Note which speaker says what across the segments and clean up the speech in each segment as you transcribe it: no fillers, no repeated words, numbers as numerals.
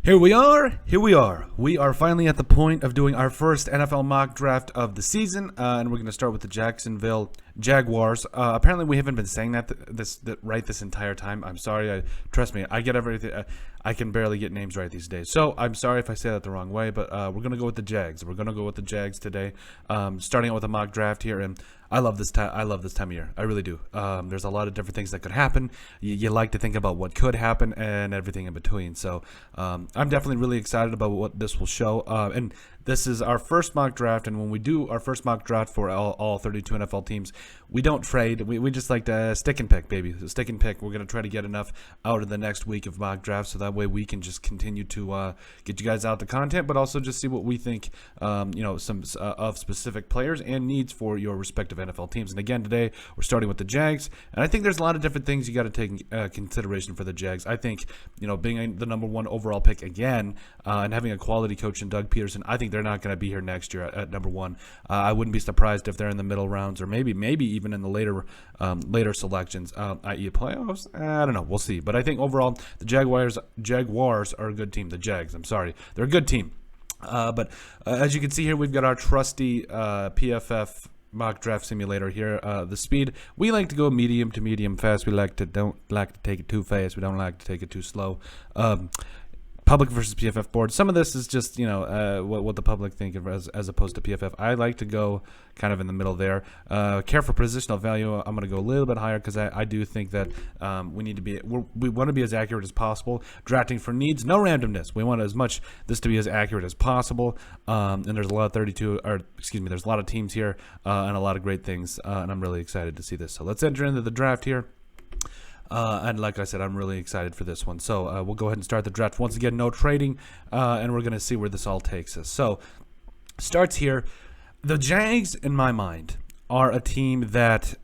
Speaker 1: Here we are. We are finally at the point of doing our first NFL mock draft of the season, and we're going to start with the Jacksonville Jaguars. Apparently, we haven't been saying that right this entire time. I'm sorry. Trust me, I get everything. I can barely get names right these days, so I'm sorry if I say that the wrong way. But we're going to go with the Jags. We're going to go with the Jags today, starting out with a mock draft here, and I love this time. I love this time of year. I really do. There's a lot of different things that could happen. You like to think about what could happen and everything in between. So I'm definitely really excited about what this will show. And this is our first mock draft. And when we do our first mock draft for all 32 NFL teams, we don't trade. We just like to stick and pick, baby. Stick and pick. We're going to try to get enough out of the next week of mock drafts, so that way we can just continue to get you guys out the content, but also just see what we think, some of specific players and needs for your respective NFL teams. And again, today we're starting with the Jags, and I think there's a lot of different things you got to take consideration for the Jags. I think, being the number one overall pick again, and having a quality coach in Doug Peterson, I think they're not going to be here next year at number one. I wouldn't be surprised if they're in the middle rounds, or maybe even in the later selections, i.e. playoffs. I don't know. We'll see. But I think overall the Jaguars are a good team. The Jags, I'm sorry, they're a good team. But as you can see here, we've got our trusty PFF mock draft simulator here. The speed, we like to go medium to medium fast. We don't like to take it too fast. We don't like to take it too slow. Public versus PFF board. Some of this is just, what the public think of as opposed to PFF. I like to go kind of in the middle there. Care for positional value, I'm going to go a little bit higher because I do think that we want to be as accurate as possible. Drafting for needs, no randomness. We want this to be as accurate as possible. And there's a lot of there's a lot of teams here and a lot of great things. And I'm really excited to see this. So let's enter into the draft here. And like I said, I'm really excited for this one. So we'll go ahead and start the draft. Once again, no trading, and we're going to see where this all takes us. So starts here. The Jags, in my mind, are a team that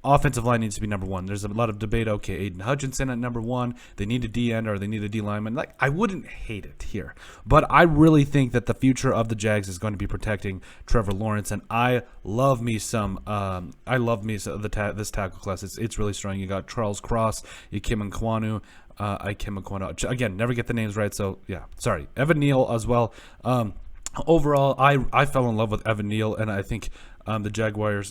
Speaker 1: offensive line needs to be number one. There's a lot of debate. Okay, Aiden Hutchinson at number one. They need a D end or they need a D lineman. I wouldn't hate it here, but I really think that the future of the Jags is going to be protecting Trevor Lawrence, and I love me this tackle class. It's really strong. You got Charles Cross, Ikem Nkwonu. Again, never get the names right. So yeah, sorry, Evan Neal as well. Overall, I fell in love with Evan Neal, and I think the Jags.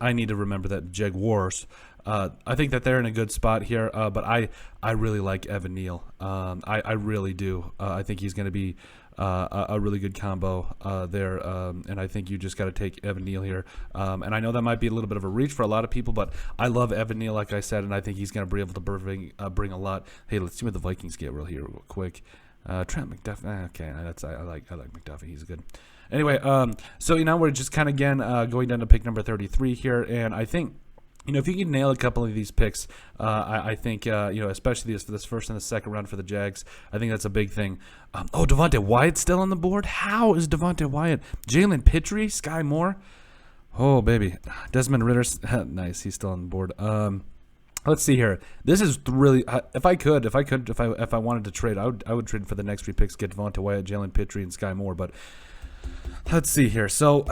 Speaker 1: I need to remember that Jaguars. I think that they're in a good spot here, but I really like Evan Neal. I really do. I think he's going to be a really good combo there, and I think you just got to take Evan Neal here. And I know that might be a little bit of a reach for a lot of people, but I love Evan Neal, like I said, and I think he's going to be able to bring a lot. Hey, let's see what the Vikings get real quick. Trent McDuffie. Okay, I like McDuffie. He's good. Anyway, so now we're just kind of again going down to pick number 33 here, and I think if you can nail a couple of these picks, I think especially this first and the second round for the Jags, I think that's a big thing. Devonte Wyatt's still on the board. How is Devonte Wyatt? Jalen Pitre, Sky Moore. Oh baby, Desmond Ritter's nice. He's still on the board. Let's see here. This is really if I wanted to trade, I would trade for the next three picks, get Devonte Wyatt, Jalen Pitre, and Sky Moore. But let's see here. So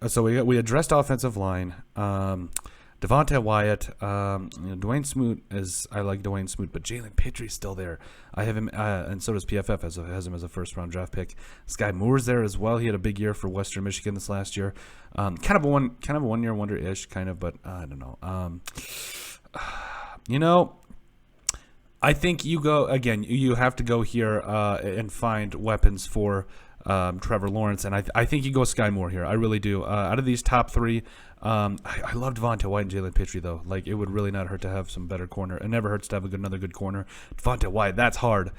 Speaker 1: we addressed offensive line. Devonte Wyatt, Dwayne Smoot I like Dwayne Smoot, but Jalen Pitre's still there. I have him, and so does PFF has him as a first round draft pick. Sky Moore's there as well. He had a big year for Western Michigan this last year. Kind of a 1 year wonder ish, kind of, but I don't know. I think you go again. You have to go here and find weapons for Trevor Lawrence, and I think you go Sky Moore here. I really do. Out of these top three, I love Devonte Wyatt and Jalen Pitre though. Like, it would really not hurt to have some better corner. It never hurts to have another good corner. Devonte Wyatt, that's hard.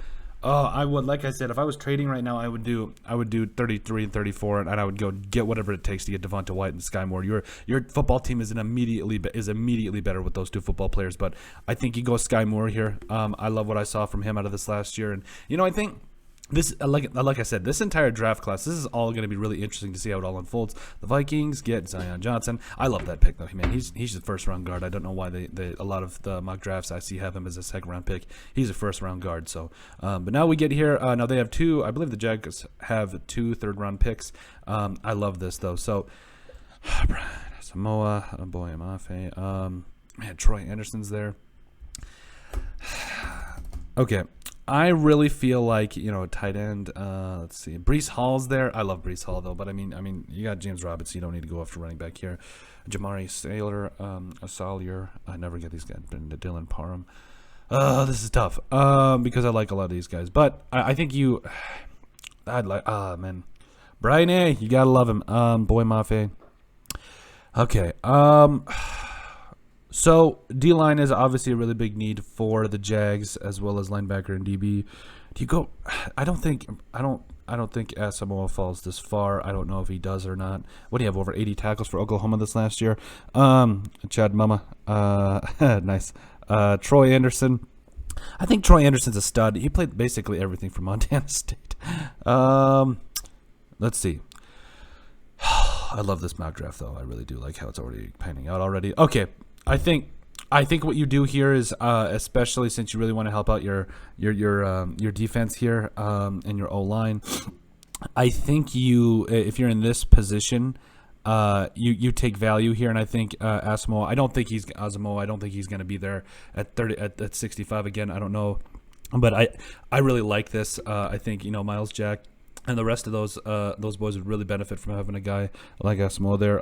Speaker 1: I would, like I said, if I was trading right now, I would do 33 and 34, and I would go get whatever it takes to get Devonte Wyatt and Sky Moore. Your football team is immediately better with those two football players, but I think you go Sky Moore here. I love what I saw from him out of this last year, and I think this, like I said, this entire draft class, this is all going to be really interesting to see how it all unfolds. The Vikings get Zion Johnson. I love that pick, though. Man, he's the first-round guard. I don't know why a lot of the mock drafts I see have him as a second-round pick. He's a first-round guard. So, but now we get here. Now they have two. I believe the Jags have 2 third-round picks. I love this, though. So, Samoa, Boy Mafe. Man, Troy Anderson's there. Okay. I really feel like, tight end. Let's see. Brees Hall's there. I love Brees Hall though, but I mean, you got James Robinson. You don't need to go after running back here. Jamari Sailor, Asalier. I never get these guys. Dylan Parham. This is tough. Because I like a lot of these guys, but I think you. I'd like. Man, Brian A. You gotta love him. Boy Mafe. Okay. So D-line is obviously a really big need for the Jags, as well as linebacker and DB. Do you go? I don't think Asamoah falls this far. I don't know if he does or not. What do you have, over 80 tackles for Oklahoma this last year? Chad Mama, nice. Troy Anderson. I think Troy Anderson's a stud. He played basically everything from Montana State. Let's see. I love this mock draft though. I really do like how it's already panning out already. Okay. I think what you do here is, especially since you really want to help out your defense here, and your O-line, I think if you're in this position, you take value here, and I think Asamoah. I don't think he's going to be there at 30 at 65 again. I don't know, but I really like this. I think Miles Jack and the rest of those boys would really benefit from having a guy like Asamoah there.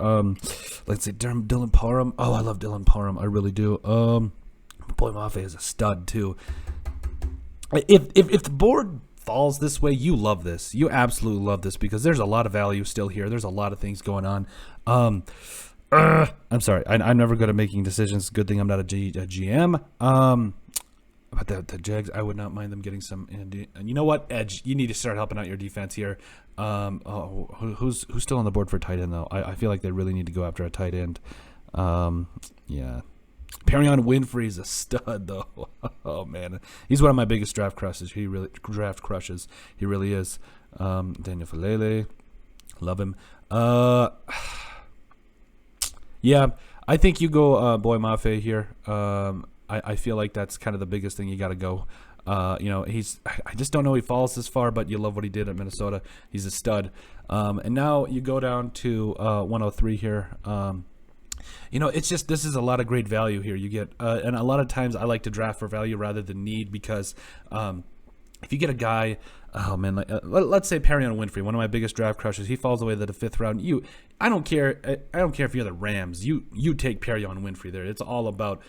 Speaker 1: Let's see, Dylan Parham. Oh, I love Dylan Parham. I really do. Boy Mafe is a stud too. If the board falls this way, you love this. You absolutely love this because there's a lot of value still here. There's a lot of things going on. I'm sorry. I'm never good at making decisions. Good thing I'm not a GM. But the Jags, I would not mind them getting some. And you know what, Edge, you need to start helping out your defense here. Who's still on the board for tight end though? I feel like they really need to go after a tight end. Yeah, Perrion Winfrey's a stud though. Oh man, he's one of my biggest draft crushes. He really is. Daniel Falele, love him. Yeah, I think you go Boy Mafe here. I feel like that's kind of the biggest thing you got to go. I just don't know he falls this far, but you love what he did at Minnesota. He's a stud. And now you go down to 103 here. It's just, this is a lot of great value here. You get, and a lot of times I like to draft for value rather than need because if you get a guy, oh man, let's say Perrion Winfrey, one of my biggest draft crushes, he falls away to the 5th round. I don't care if you're the Rams. You take Perrion Winfrey there. It's all about.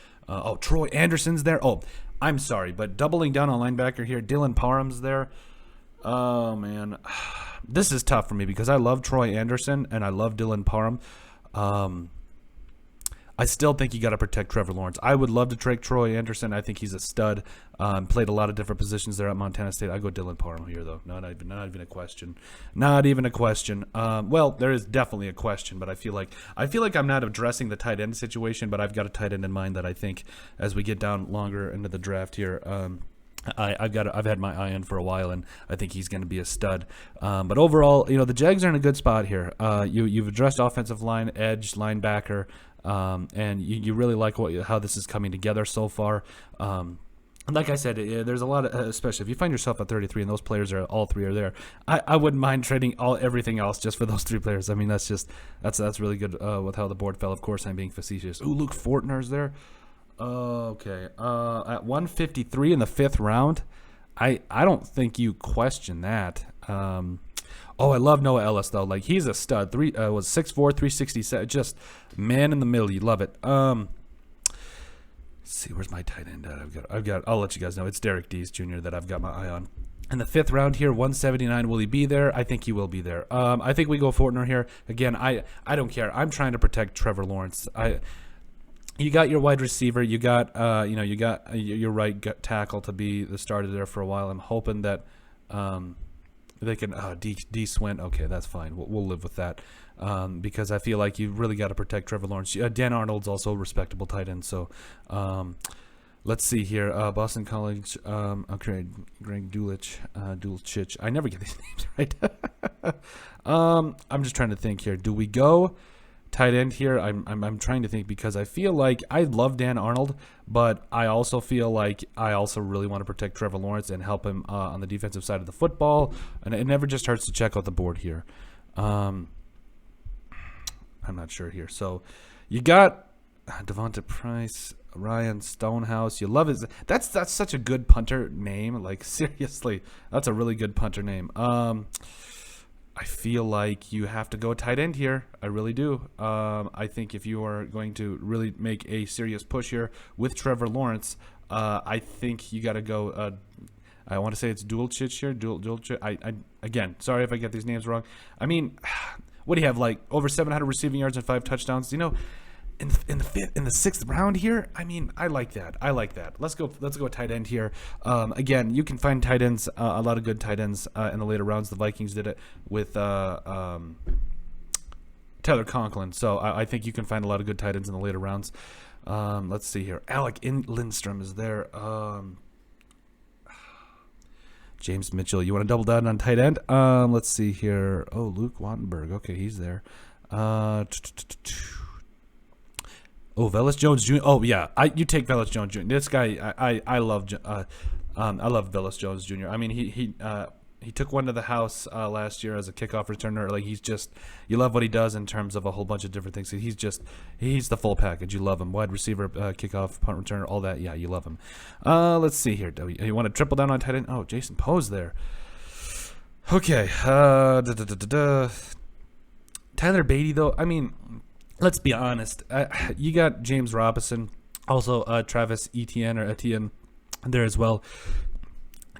Speaker 1: Troy Anderson's there. Oh, I'm sorry, but doubling down on linebacker here, Dylan Parham's there. Oh man, this is tough for me because I love Troy Anderson and I love Dylan Parham. I still think you got to protect Trevor Lawrence. I would love to take Troy Anderson. I think he's a stud. Played a lot of different positions there at Montana State. I go Dylan Parham here, though. Not even a question. Not even a question. Well, there is definitely a question, but I feel like I'm not addressing the tight end situation. But I've got a tight end in mind that I think as we get down longer into the draft here. I've had my eye on for a while, and I think he's going to be a stud. But overall, the Jags are in a good spot here. You've addressed offensive line, edge, linebacker. And you really like how this is coming together so far. Like I said, there's a lot of, especially if you find yourself at 33 and those players all three are there, I wouldn't mind trading everything else just for those 3 players. I mean, that's really good with how the board fell. Of course, I'm being facetious. Ooh, Luke Fortner's there. Okay. At 153 in the 5th round, I don't think you question that. I love Noah Ellis though. Like, he's a stud. Was 6'4", 367. Just man in the middle. You love it. Let's see, where's my tight end at? I'll let you guys know. It's Derek Dees Jr. that I've got my eye on. In the 5th round here, 179. Will he be there? I think he will be there. I think we go Fortner here. Again, I don't care. I'm trying to protect Trevor Lawrence. You got your wide receiver. You got your right tackle to be the starter there for a while. I'm hoping that they can D Swint. Okay, that's fine. We'll live with that because I feel like you really got to protect Trevor Lawrence. Dan Arnold's also a respectable tight end. So let's see here. Boston College. Okay, Greg Dulcich. I never get these names right. I'm just trying to think here. Do we go tight end here? I'm trying to think because I feel like I love Dan Arnold, but I also feel like I also really want to protect Trevor Lawrence and help him on the defensive side of the football, and it never just hurts to check out the board here. I'm not sure here. So you got Devonta Price. Ryan Stonehouse. You love his. That's such a good punter name. Like seriously, that's a really good punter name. I feel like you have to go tight end here. I really do. I think if you are going to really make a serious push here with Trevor Lawrence, I think you got to go. I want to say it's Dulcich here. Dulcich. I again, sorry if I get these names wrong. I mean, what do you have? Like over 700 receiving yards and 5 touchdowns. You know, in the sixth round here. I mean, I like that. Let's go tight end here. Again, you can find tight ends, a lot of good tight ends in the later rounds. The Vikings did it with Tyler Conklin, so I think you can find a lot of good tight ends in the later rounds. Let's see here. Alec Lindstrom is there. James Mitchell. You want to double down on tight end? Let's see here. Oh, Luke Wattenberg. Okay, he's there. Oh, Velus Jones Jr. Oh yeah, you take Velus Jones Jr. This guy, I love Velus Jones Jr. I mean, he took one to the house last year as a kickoff returner. Like you love what he does in terms of a whole bunch of different things. He's the full package. You love him. Wide receiver, kickoff, punt returner, all that. Yeah, you love him. Let's see here. You want to triple down on tight end? Oh, Jason Poe's there. Okay. Tyler Beatty though. I mean, let's be honest. You got James Robinson, also Travis Etienne there as well.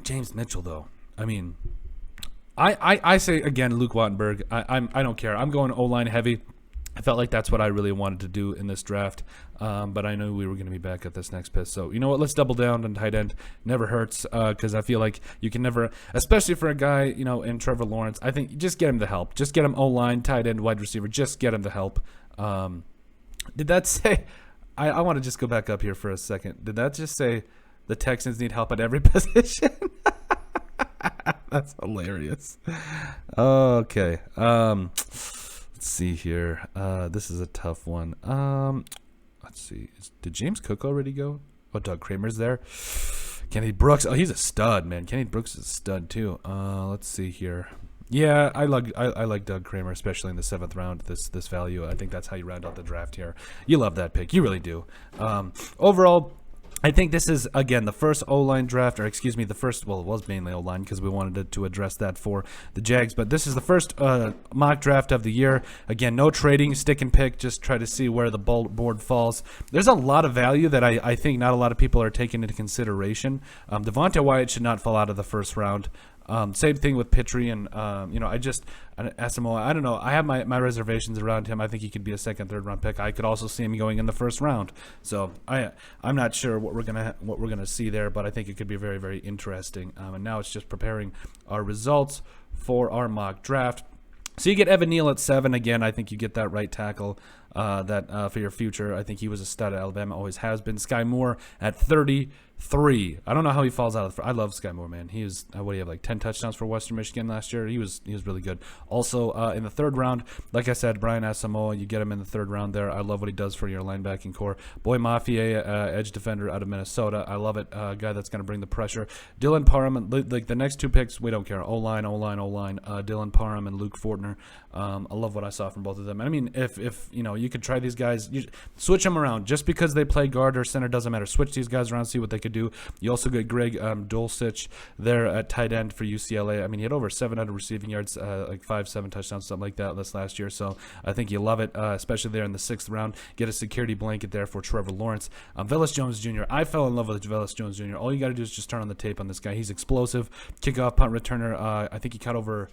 Speaker 1: James Mitchell though. I mean, I say again, Luke Wattenberg. I don't care. I'm going O-line heavy. I felt like that's what I really wanted to do in this draft, but I knew we were going to be back at this next pick. So you know what? Let's double down on tight end. Never hurts because I feel like you can never, especially for a guy in Trevor Lawrence. I think just get him the help. Just get him O-line, tight end, wide receiver. Just get him the help. Did that say? I want to just go back up here for a second. Did that just say the Texans need help at every position? That's hilarious. Okay. Let's see here. This is a tough one. Let's see. Did James Cook already go? Oh, Doug Kramer's there. Kenny Brooks. Oh, he's a stud, man. Kenny Brooks is a stud too. Let's see here. Yeah, I like Doug Kramer, especially in the 7th round. This value. I think that's how you round out the draft here. You love that pick. You really do. Overall, I think this is, again, the first O-line draft, or excuse me, the first, well, it was mainly O-line because we wanted to address that for the Jags, but this is the first mock draft of the year. Again, no trading, stick and pick, just try to see where the board falls. There's a lot of value that I think not a lot of people are taking into consideration. Devontae Wyatt should not fall out of the first round. Same thing with Pittry and Asamoah. I don't know. I have my reservations around him. I think he could be a 2nd, 3rd round pick. I could also see him going in the 1st round. So I'm not sure what we're gonna see there, but I think it could be very, very interesting. And now it's just preparing our results for our mock draft. So you get Evan Neal at 7 again. I think you get that right tackle for your future. I think he was a stud at Alabama, always has been. Sky Moore at 33. I don't know how he falls out of I love Sky Moore, man. He is what do you have, like 10 touchdowns for Western Michigan last year? He was really good. Also in the 3rd round, like I said, Brian Asamoah, you get him in the 3rd round there. I love what he does for your linebacking core. Boy Mafia, edge defender out of Minnesota. I love it. Guy that's going to bring the pressure. Dylan Parham, like the next 2 picks, we don't care. O-line. Dylan Parham and Luke Fortner. I love what I saw from both of them. I mean, if you could try these guys, you switch them around. Just because they play guard or center doesn't matter. Switch these guys around, see what they could do. You also get Greg Dulcich there at tight end for UCLA. I mean, he had over 700 receiving yards, like 5-7 touchdowns, something like that this last year. So I think you love it, especially there in the 6th round. Get a security blanket there for Trevor Lawrence. Velus Jones Jr. I fell in love with Velus Jones Jr. All you got to do is just turn on the tape on this guy. He's explosive, kickoff, punt returner. I think he caught over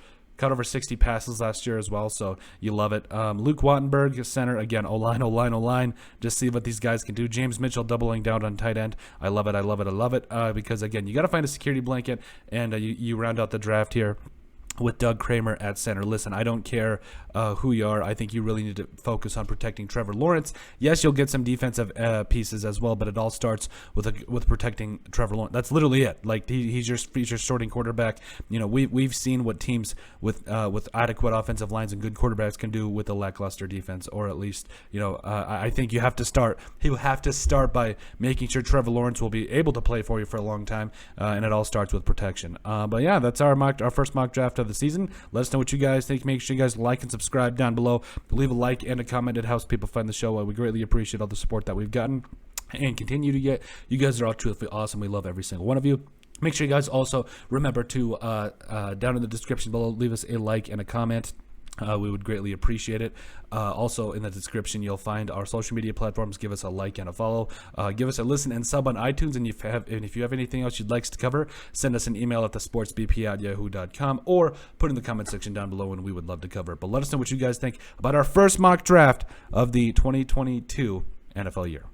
Speaker 1: 60 passes last year as well, so you love it. Luke Wattenberg, center, again, O-line. Just see what these guys can do. James Mitchell doubling down on tight end. I love it, because, again, you got to find a security blanket, and you round out the draft here with Doug Kramer at center. Listen, I don't care who you are. I think you really need to focus on protecting Trevor Lawrence. Yes, you'll get some defensive pieces as well, but it all starts with protecting Trevor Lawrence. That's literally it. Like he's your starting quarterback. We've seen what teams with adequate offensive lines and good quarterbacks can do with a lackluster defense, or at least I think you have to start. He will have to start by making sure Trevor Lawrence will be able to play for you for a long time, and it all starts with protection. But yeah, that's our first mock draft of the season. Let us know what you guys think. Make sure you guys like and subscribe down below. Leave a like and a comment. It helps people find the show. We greatly appreciate all the support that we've gotten. and continue to get. You guys are all truthfully awesome. We love every single one of you. Make sure you guys also remember to, down in the description below, leave us a like and a comment. We would greatly appreciate it. Also, in the description, you'll find our social media platforms. Give us a like and a follow. Give us a listen and sub on iTunes. And if you have anything else you'd like us to cover, send us an email at thesportsbp@yahoo.com or put in the comment section down below, and we would love to cover it. But let us know what you guys think about our first mock draft of the 2022 NFL year.